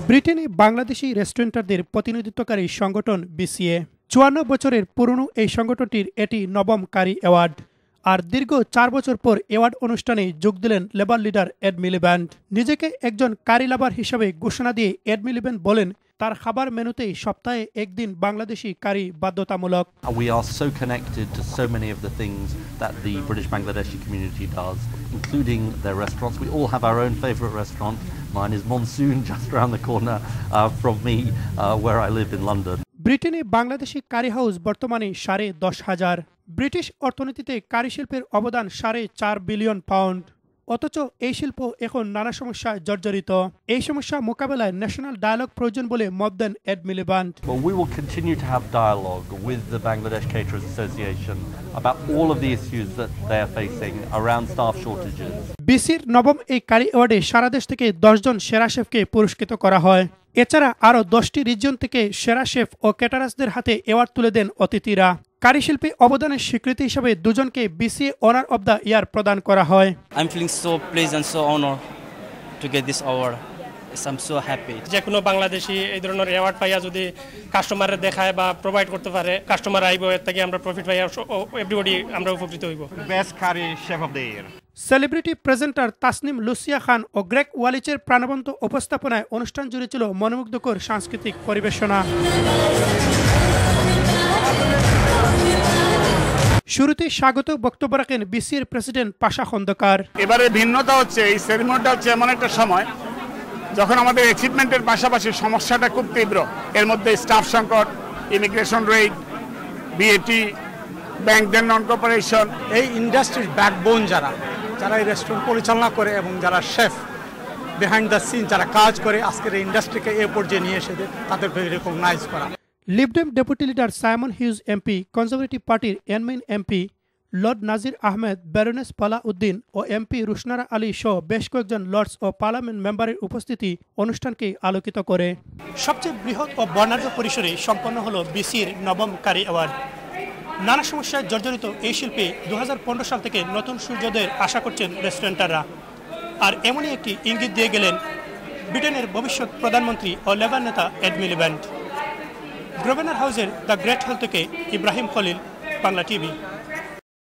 ব্রিটেনে বাংলাদেশি রেস্টুরেন্টারদের প্রতিনিধিত্বকারী সংগঠন বিসিএ ৫৪ বছরের পুরনো এই সংগঠনটির এটি নবম কারি অ্যাওয়ার্ড। আর দীর্ঘ ৪ বছর পর অ্যাওয়ার্ড অনুষ্ঠানে যোগ দিলেন লেবার লিডার এড মিলিব্যান্ড। নিজেকে একজন কারি লাভার হিসেবে ঘোষণা দিয়ে এড মিলিব্যান্ড বলেন, তার খাবার মেনুতেই সপ্তাহে একদিন বাংলাদেশি কারি বাধ্যতামূলক। We are so connected to so many of the things that the British Bangladeshi community does, including their restaurants. We all have our own favourite restaurant. Mine is Monsoon, just around the corner from me, where I live in London. ব্রিটেনে বাংলাদেশি কারি house বর্তমানে ১০,৫০০। British অর্থনীতিতে কারি শিল্পের অবদান ৪.৫ billion pound. অথচ এই শিল্প এখন নানা সমস্যায় জর্জরিত। এই সমস্যা মোকাবেলায় ন্যাশনাল ডায়ালগ প্রয়োজন বলে মত দেন Ed Miliband. Well, we will continue to have dialogue with the Bangladesh Caterers Association about all of the issues that they are facing around staff shortages. বিসির নবম এই কারি অ্যাওয়ার্ডে সারা দেশ থেকে ১০ জন সেরা শেফকে পুরস্কৃত করা হয়। এছাড়া আরও ১০টি রিজিয়ন থেকে সেরা শেফ ও ক্যাটারার্সদের হাতে অ্যাওয়ার্ড তুলে দেন অতিথিরা। কারি শিল্পে অবদানের স্বীকৃতি হিসেবে দুজনকে BCA honour of the year প্রদান করা হয়। I'm feeling so pleased and so honored to get this award. I'm so happy. যে কোনো বাংলাদেশি এই ধরনের অ্যাওয়ার্ড পাইয়া যদি কাস্টমারের দেখায় বা প্রোভাইড করতে পারে, কাস্টমার আইব, এর থেকে আমরা প্রফিট পাইয়া এভরিবডি আমরা উপকৃত হইব। Best curry chef of the year. Celebrity presenter Tasnim Lucia Khan ও গ্রেগ ওয়ালিচের প্রাণবন্ত উপস্থাপনায় অনুষ্ঠান জুড়ে ছিল মনোমুগ্ধকর সাংস্কৃতিক পরিবেশনা। শুরুতে স্বাগত বক্তব্য রাখেন বিসিএর প্রেসিডেন্ট পাশা খন্দকার। এবারে ভিন্নতা হচ্ছে এই সেরিমনিটা হচ্ছে এমন একটা সময় যখন আমাদের অ্যাচিভমেন্টের পাশাপাশি সমস্যাটা খুব তীব্র। এর মধ্যে স্টাফ সংকট, ইমিগ্রেশন রেট, বিএটি, ব্যাংকদের নন কোঅপারেশন। এই ইন্ডাস্ট্রির ব্যাকবোন যারা এই রেস্টুরেন্ট পরিচালনা করে এবং যারা শেফ বিহাইন্ড দ্য সিন যারা কাজ করে আজকের এই ইন্ডাস্ট্রিকে এ পর্যায়ে নিয়ে এসে তাদেরকে রিকগনাইজ করা। Lib Dem deputy leader Simon huge MP, conservative পার্টির এনমেইন এমপি লর্ড নাজির আহমেদ, ব্যারোনেস পালা উদ্দিন ও এমপি রুশনারা আলী সহ বেশ কয়েকজন লর্ডস ও পার্লামেন্ট মেম্বারের উপস্থিতি অনুষ্ঠানকে আলোকিত করে। সবচেয়ে বৃহৎ ও বর্ণাঢ্য পরিসরে সম্পন্ন হল বিসির নবম কারি অ্যাওয়ার্ড। নানা সমস্যায় জর্জরিত এই শিল্পে ২০১৫ সাল থেকে নতুন সূর্যোদয়ের আশা করছেন রেস্টুরেন্টাররা। আর এমনই একটি ইঙ্গিত দিয়ে গেলেন ব্রিটেনের ভবিষ্যৎ প্রধানমন্ত্রী ও লেবার নেতা এড মিলিব্যান্ড। গ্রোভেনার হাউসের দ্য গ্রেট হল থেকে ইব্রাহিম খলিল, বাংলা টিভি।